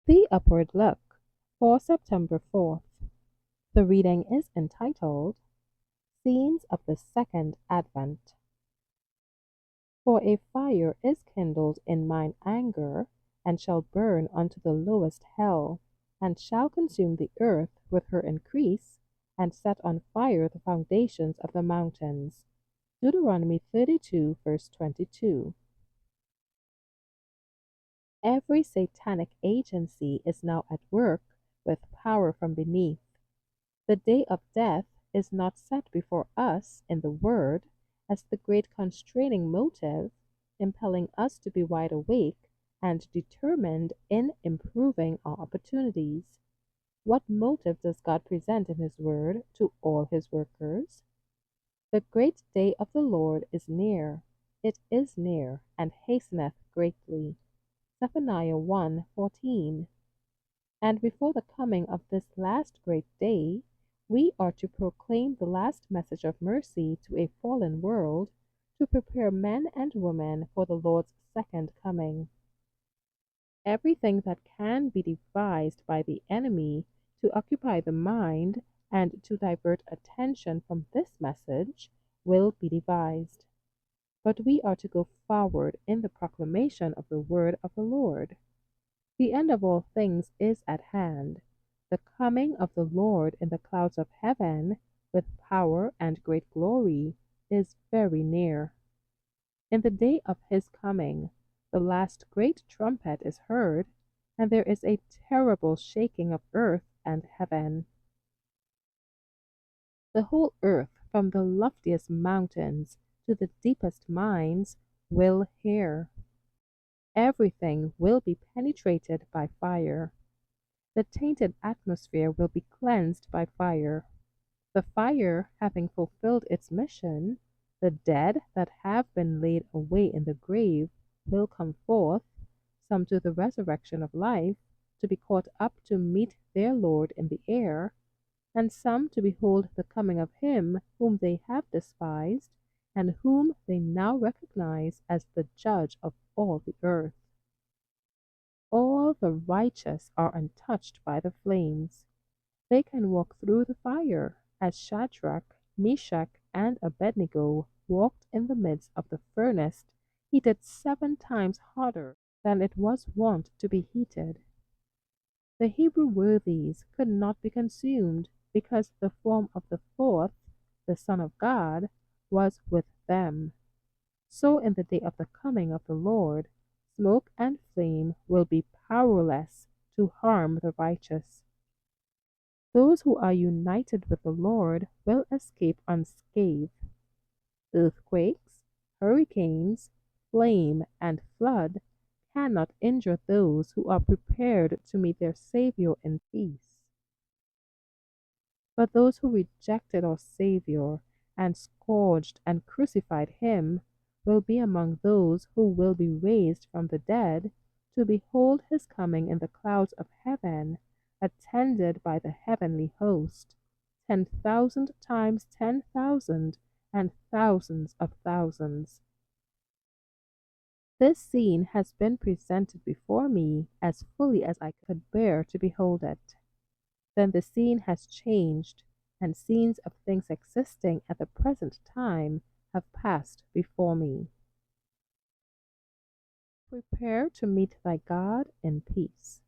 The Upward Look for September 4th. The reading is entitled Scenes of the Second Advent. For a fire is kindled in mine anger, and shall burn unto the lowest hell, and shall consume the earth with her increase, and set on fire the foundations of the mountains. Deuteronomy 32, verse 22. Every satanic agency is now at work with power from beneath. The day of death is not set before us in the Word as the great constraining motive, impelling us to be wide awake and determined in improving our opportunities. What motive does God present in His Word to all His workers? The great day of the Lord is near. It is near, and hasteneth greatly. Zephaniah 1:14. And before the coming of this last great day, we are to proclaim the last message of mercy to a fallen world, to prepare men and women for the Lord's second coming. Everything that can be devised by the enemy to occupy the mind and to divert attention from this message will be devised. But we are to go forward in the proclamation of the word of the Lord. The end of all things is at hand. The coming of the Lord in the clouds of heaven, with power and great glory, is very near. In the day of his coming, the last great trumpet is heard, and there is a terrible shaking of earth and heaven. The whole earth, from the loftiest mountains to the deepest mines, will hear. Everything will be penetrated by fire. The tainted atmosphere will be cleansed by fire. The fire having fulfilled its mission, the dead that have been laid away in the grave will come forth, some to the resurrection of life, to be caught up to meet their Lord in the air, and some to behold the coming of him whom they have despised, and whom they now recognize as the judge of all the earth. All the righteous are untouched by the flames. They can walk through the fire, as Shadrach, Meshach, and Abednego walked in the midst of the furnace heated 7 times hotter than it was wont to be heated. The Hebrew worthies could not be consumed because the form of the fourth, the Son of God, was with them. So in the day of the coming of the Lord, smoke and flame will be powerless to harm the righteous. Those who are united with the Lord will escape unscathed. Earthquakes, hurricanes, flame, and flood cannot injure those who are prepared to meet their Savior in peace. But those who rejected our Savior and scourged and crucified him will be among those who will be raised from the dead to behold his coming in the clouds of heaven, attended by the heavenly host, 10,000 times 10,000 and thousands of thousands. This scene has been presented before me as fully as I could bear to behold it. Then the scene has changed, and scenes of things existing at the present time have passed before me. Prepare to meet thy God in peace.